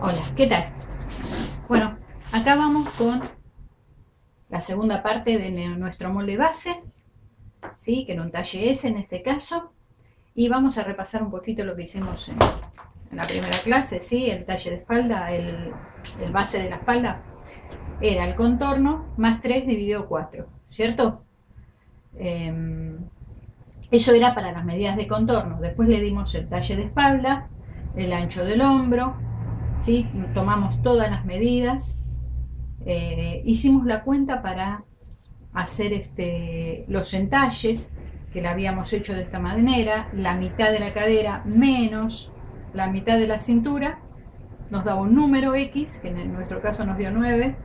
Hola, ¿qué tal? Bueno, acá vamos con la segunda parte de nuestro molde base, ¿sí? Que era un talle S en este caso, y vamos a repasar un poquito lo que hicimos en la primera clase, ¿sí? El talle de espalda, el base de la espalda, era el contorno más 3 dividido 4, ¿cierto? Eso era para las medidas de contorno. Después le dimos el talle de espalda, el ancho del hombro, ¿sí? Tomamos todas las medidas. Hicimos la cuenta para hacer los entalles, que la habíamos hecho de esta manera: la mitad de la cadera menos la mitad de la cintura nos daba un número X, que en nuestro caso nos dio 9,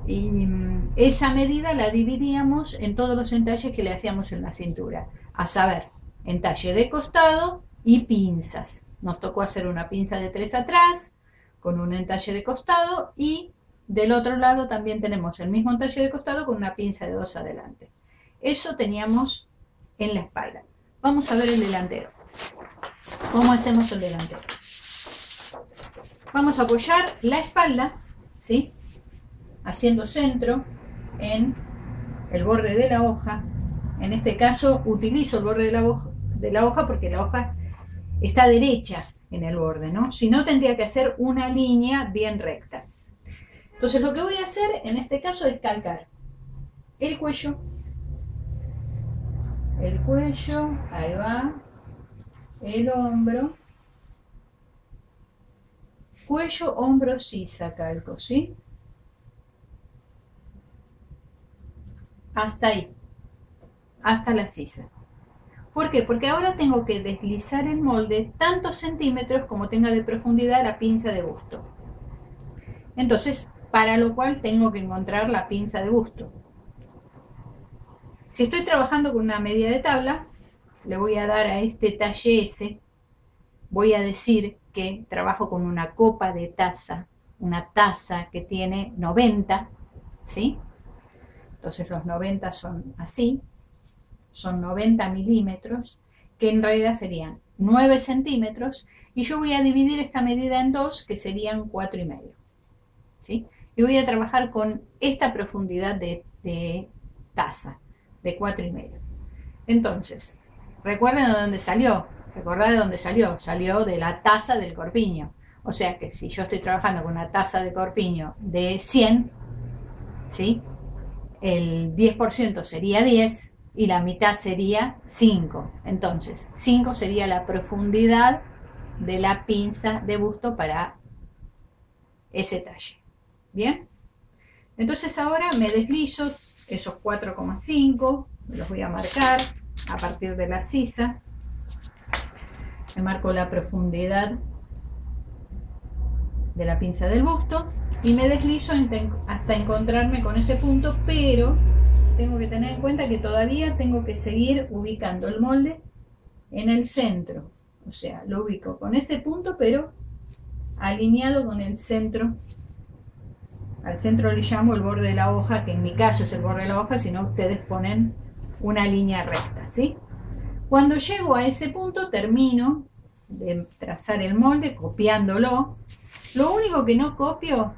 y esa medida la dividíamos en todos los entalles que le hacíamos en la cintura, a saber, entalle de costado y pinzas. Nos tocó hacer una pinza de 3 atrás con un entalle de costado, y del otro lado también tenemos el mismo entalle de costado con una pinza de 2 adelante. Eso teníamos en la espalda. Vamos a ver el delantero. ¿Cómo hacemos el delantero? Vamos a apoyar la espalda, ¿sí?, haciendo centro en el borde de la hoja. En este caso utilizo el borde de la hoja porque la hoja está derecha en el borde, ¿no? Si no, tendría que hacer una línea bien recta. Entonces lo que voy a hacer en este caso es calcar el cuello, ahí va, el hombro, cuello, hombro, sisa, calco, ¿sí? Hasta ahí, hasta la sisa. ¿Por qué? Porque ahora tengo que deslizar el molde tantos centímetros como tenga de profundidad la pinza de busto. Entonces, para lo cual tengo que encontrar la pinza de busto. Si estoy trabajando con una medida de tabla, le voy a dar a este talle S, voy a decir que trabajo con una copa de taza, una taza que tiene 90, ¿sí? Entonces los 90 son así, son 90 milímetros, que en realidad serían 9 centímetros, y yo voy a dividir esta medida en 2, que serían 4,5, ¿sí? Y voy a trabajar con esta profundidad de taza, de 4,5. Entonces, recuerden de dónde salió, recordad de dónde salió de la taza del corpiño. O sea que si yo estoy trabajando con una taza de corpiño de 100, ¿sí?, el 10% sería 10 y la mitad sería 5. Entonces, 5 sería la profundidad de la pinza de busto para ese talle. ¿Bien? Entonces ahora me deslizo esos 4,5, los voy a marcar a partir de la sisa. Me marco la profundidad de la pinza del busto y me deslizo hasta encontrarme con ese punto, pero tengo que tener en cuenta que todavía tengo que seguir ubicando el molde en el centro. O sea, lo ubico con ese punto, pero alineado con el centro. Al centro le llamo el borde de la hoja, que en mi caso es el borde de la hoja, si no ustedes ponen una línea recta, ¿sí? Cuando llego a ese punto termino de trazar el molde copiándolo. Lo único que no copio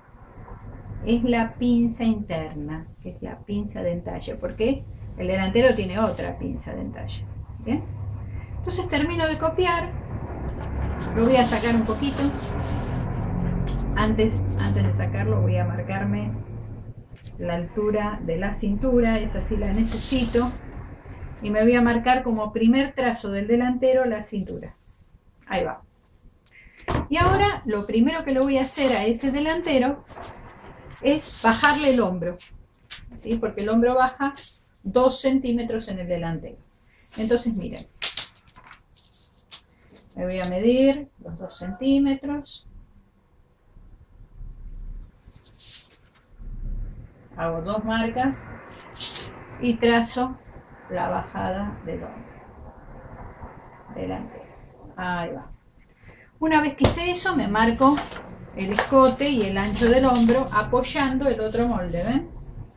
es la pinza interna, que es la pinza de entalle, porque el delantero tiene otra pinza de entalle. ¿Bien? Entonces termino de copiar, lo voy a sacar un poquito. Antes de sacarlo voy a marcarme la altura de la cintura, esa sí la necesito, y me voy a marcar como primer trazo del delantero la cintura. Ahí va. Y ahora lo primero que le voy a hacer a este delantero es bajarle el hombro, ¿sí? Porque el hombro baja 2 centímetros en el delantero. Entonces miren, me voy a medir los 2 centímetros, hago 2 marcas y trazo la bajada del hombro delantero. Ahí va. Una vez que hice eso, me marco el escote y el ancho del hombro apoyando el otro molde, ¿ven?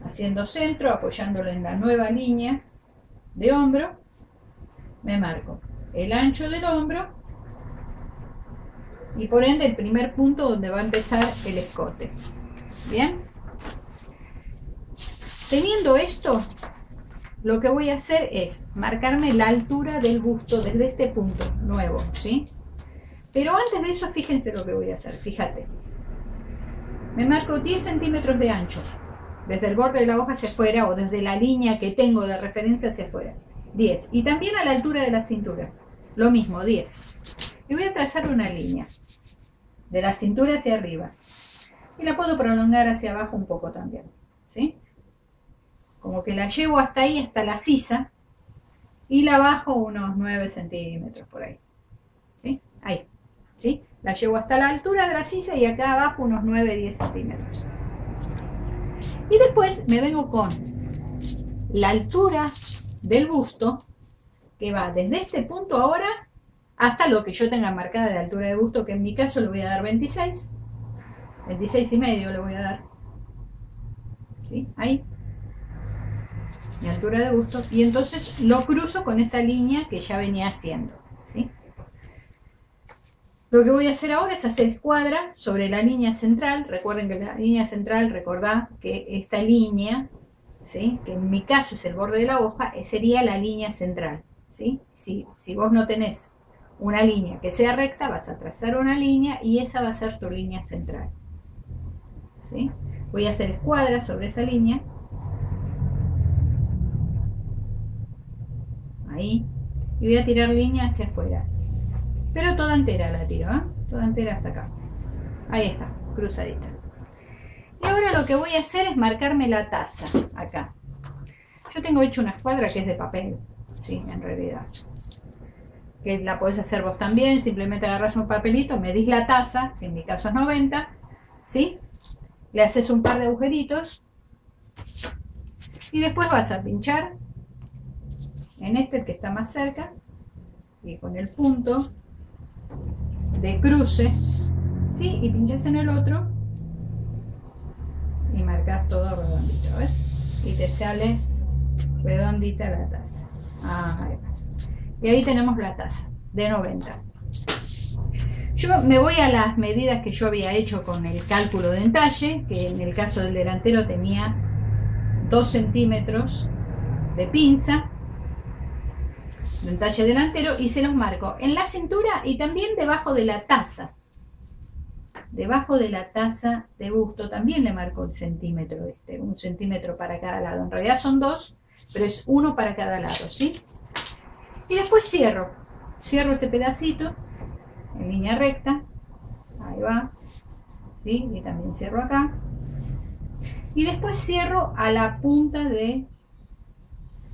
Haciendo centro, apoyándolo en la nueva línea de hombro, me marco el ancho del hombro y por ende el primer punto donde va a empezar el escote. Bien, teniendo esto, lo que voy a hacer es marcarme la altura del busto desde este punto nuevo, ¿sí? Pero antes de eso, fíjense lo que voy a hacer. Fíjate, me marco 10 centímetros de ancho desde el borde de la hoja hacia afuera, o desde la línea que tengo de referencia hacia afuera, 10. Y también a la altura de la cintura, lo mismo, 10. Y voy a trazar una línea de la cintura hacia arriba, y la puedo prolongar hacia abajo un poco también, ¿sí? Como que la llevo hasta ahí, hasta la sisa, y la bajo unos 9 centímetros por ahí, ¿sí? Ahí, ¿sí? La llevo hasta la altura de la sisa y acá abajo unos 9-10 centímetros. Y después me vengo con la altura del busto, que va desde este punto ahora hasta lo que yo tenga marcada de altura de busto, que en mi caso le voy a dar 26, 26,5 le voy a dar, ¿sí? Ahí, mi altura de busto, y entonces lo cruzo con esta línea que ya venía haciendo, ¿sí? Lo que voy a hacer ahora es hacer escuadra sobre la línea central. Recuerden que la línea central, recordad que esta línea, ¿sí?, que en mi caso es el borde de la hoja, sería la línea central, ¿sí? Si vos no tenés una línea que sea recta, vas a trazar una línea y esa va a ser tu línea central, ¿sí? Voy a hacer escuadra sobre esa línea. Ahí. Y voy a tirar línea hacia afuera. Pero toda entera la tiro, ¿eh? Toda entera hasta acá. Ahí está, cruzadita. Y ahora lo que voy a hacer es marcarme la taza, acá. Yo tengo hecho una escuadra que es de papel, sí, en realidad. Que la podés hacer vos también, simplemente agarrás un papelito, medís la taza, que en mi caso es 90, ¿sí? Le haces un par de agujeritos y después vas a pinchar en este, el que está más cerca, y con el punto de cruce, ¿sí? Y pinchas en el otro y marcas todo redondito, ¿ves? Y te sale redondita la taza. Ahí va. Y ahí tenemos la taza de 90. Yo me voy a las medidas que yo había hecho con el cálculo de entalle, que en el caso del delantero tenía 2 centímetros de pinza de entalle delantero, y se los marco en la cintura y también debajo de la taza. Debajo de la taza de busto también le marco el centímetro, 1 centímetro para cada lado. En realidad son 2, pero es 1 para cada lado, ¿sí? Y después cierro este pedacito en línea recta, ahí va, ¿sí? Y también cierro acá. Y después cierro a la punta de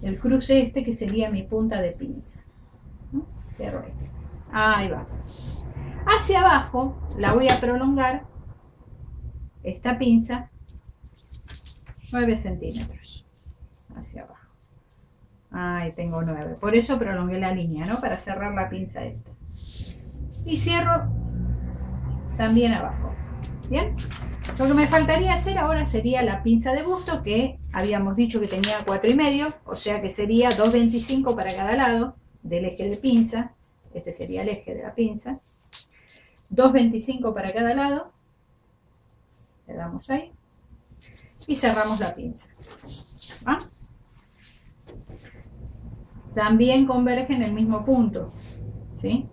el cruce este, que sería mi punta de pinza, ¿no? Cierro este. Ahí va. Hacia abajo la voy a prolongar, esta pinza, 9 centímetros hacia abajo. Ahí tengo 9. Por eso prolongué la línea, ¿no? Para cerrar la pinza esta. Y cierro también abajo. ¿Bien? Lo que me faltaría hacer ahora sería la pinza de busto, que habíamos dicho que tenía 4,5, o sea que sería 2,25 para cada lado del eje de pinza. Este sería el eje de la pinza. 2,25 para cada lado. Le damos ahí. Y cerramos la pinza. ¿Ah? También converge en el mismo punto, ¿sí?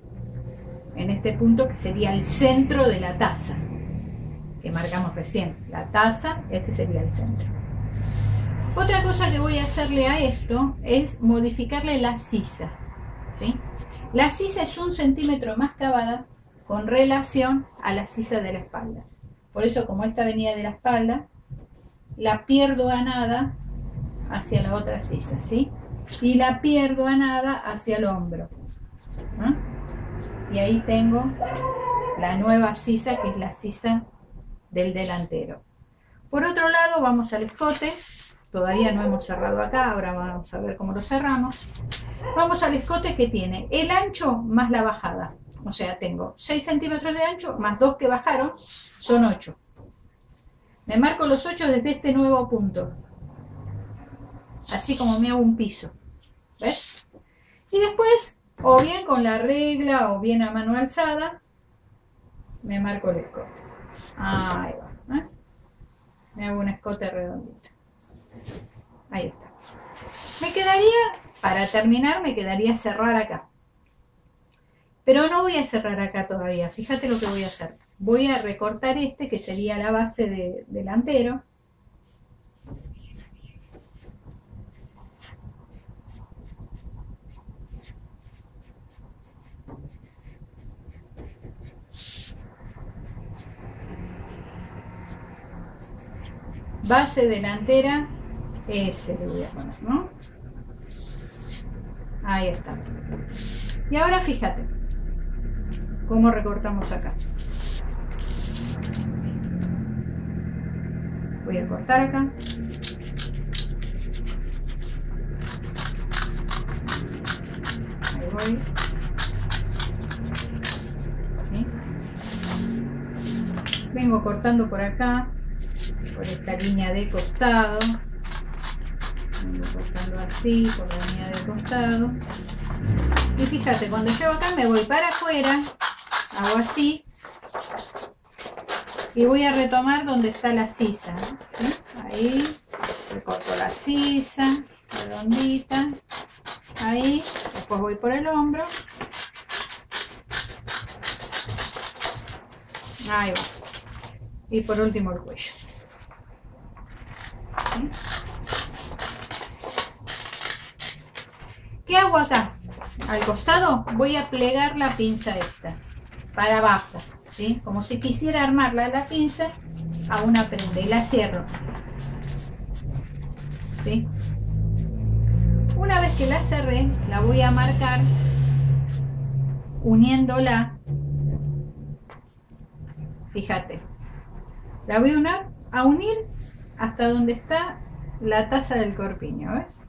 En este punto que sería el centro de la taza, que marcamos recién. La taza, este sería el centro. Otra cosa que voy a hacerle a esto es modificarle la sisa, ¿sí? La sisa es 1 centímetro más cavada con relación a la sisa de la espalda. Por eso, como esta venía de la espalda, la pierdo a nada hacia la otra sisa, ¿sí? Y la pierdo a nada hacia el hombro, ¿no? Y ahí tengo la nueva sisa, que es la sisa del delantero. Por otro lado, vamos al escote. Todavía no hemos cerrado acá, ahora vamos a ver cómo lo cerramos. Vamos al escote, que tiene el ancho más la bajada. O sea, tengo 6 centímetros de ancho más 2 que bajaron, son 8. Me marco los 8 desde este nuevo punto, así como me hago un piso, ¿ves? Y después, o bien con la regla o bien a mano alzada, me marco el escote. Ahí va, ¿ves? Me hago un escote redondito. Ahí está. Me quedaría, para terminar, me quedaría cerrar acá. Pero no voy a cerrar acá todavía. Fíjate lo que voy a hacer. Voy a recortar este, que sería la base delantero. Base delantera, ese le voy a poner, ¿no? Ahí está. Y ahora fíjate cómo recortamos acá. Voy a cortar acá. Ahí voy. ¿Sí? Vengo cortando por acá, por esta línea de costado. Vengo cortando así, por la línea de costado. Y fíjate, cuando llego acá me voy para afuera, hago así. Y voy a retomar donde está la sisa, ¿sí? Ahí, recorto la sisa, redondita, ahí, después voy por el hombro, ahí va, y por último el cuello, ¿sí? ¿Qué hago acá? Al costado voy a plegar la pinza esta, para abajo, ¿sí? Como si quisiera armarla la pinza a una prenda y la cierro, ¿sí? Una vez que la cerré, la voy a marcar uniéndola. Fíjate, la voy a unir hasta donde está la taza del corpiño, ¿ves?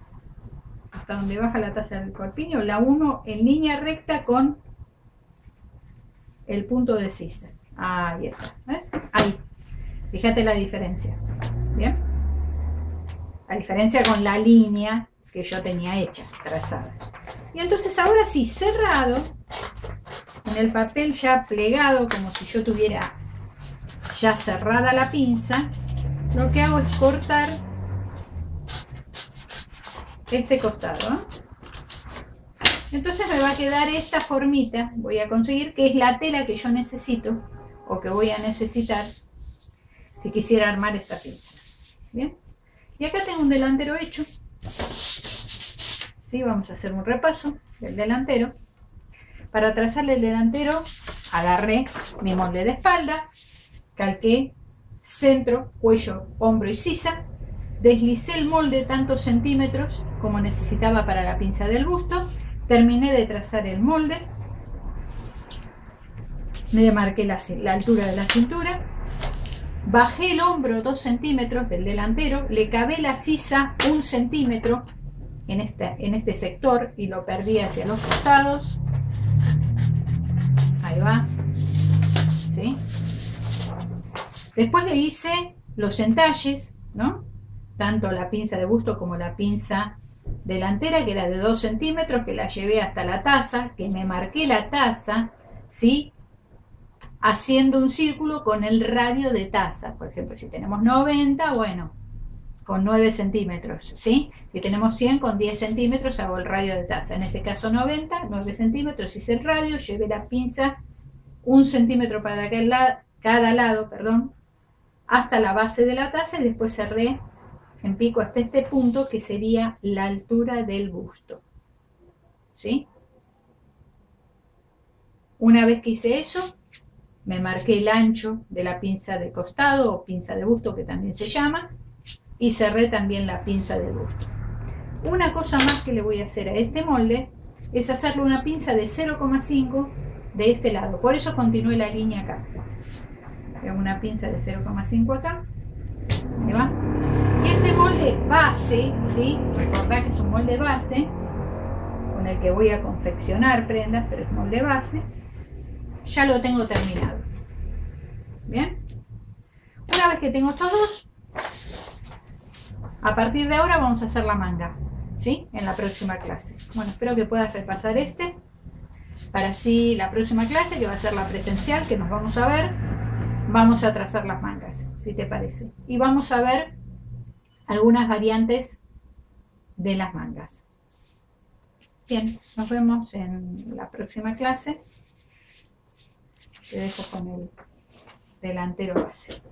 Hasta donde baja la taza del corpiño, la uno en línea recta con el punto de sisa. Ahí está, ¿ves? Ahí. Fíjate la diferencia. ¿Bien? La diferencia con la línea que yo tenía hecha, trazada. Y entonces ahora sí, cerrado, con el papel ya plegado, como si yo tuviera ya cerrada la pinza, lo que hago es cortar este costado, ¿eh? Entonces me va a quedar esta formita, voy a conseguir, que es la tela que yo necesito, o que voy a necesitar, si quisiera armar esta pinza. Bien, y acá tengo un delantero hecho. ¿Sí? Vamos a hacer un repaso del delantero. Para trazarle el delantero, agarré mi molde de espalda, calqué centro, cuello, hombro y sisa, deslicé el molde tantos centímetros como necesitaba para la pinza del busto, terminé de trazar el molde, me marqué la altura de la cintura, bajé el hombro 2 centímetros del delantero, le cavé la sisa 1 centímetro en este sector y lo perdí hacia los costados. Ahí va, ¿sí? Después le hice los entalles, ¿no? Tanto la pinza de busto como la pinza delantera, que era de 2 centímetros, que la llevé hasta la taza, que me marqué la taza, ¿sí? Haciendo un círculo con el radio de taza. Por ejemplo, si tenemos 90, bueno, con 9 centímetros, ¿sí? Si tenemos 100, con 10 centímetros hago el radio de taza. En este caso 90, 9 centímetros, hice el radio, llevé la pinza 1 centímetro para cada lado, perdón, hasta la base de la taza y después cerré en pico hasta este punto, que sería la altura del busto, ¿sí? Una vez que hice eso, me marqué el ancho de la pinza de costado o pinza de busto, que también se llama, y cerré también la pinza de busto. Una cosa más que le voy a hacer a este molde es hacerle una pinza de 0,5 de este lado. Por eso continué la línea acá. Hago una pinza de 0,5 acá. Ahí va. Y este molde base, ¿sí? Recordad que es un molde base con el que voy a confeccionar prendas, pero es molde base. Ya lo tengo terminado. Bien. Una vez que tengo estos dos, a partir de ahora vamos a hacer la manga, ¿sí? En la próxima clase. Bueno, espero que puedas repasar este. Para así la próxima clase, que va a ser la presencial, que nos vamos a ver, vamos a trazar las mangas, si te parece. Y vamos a ver algunas variantes de las mangas. Bien, nos vemos en la próxima clase. Te dejo con el delantero base.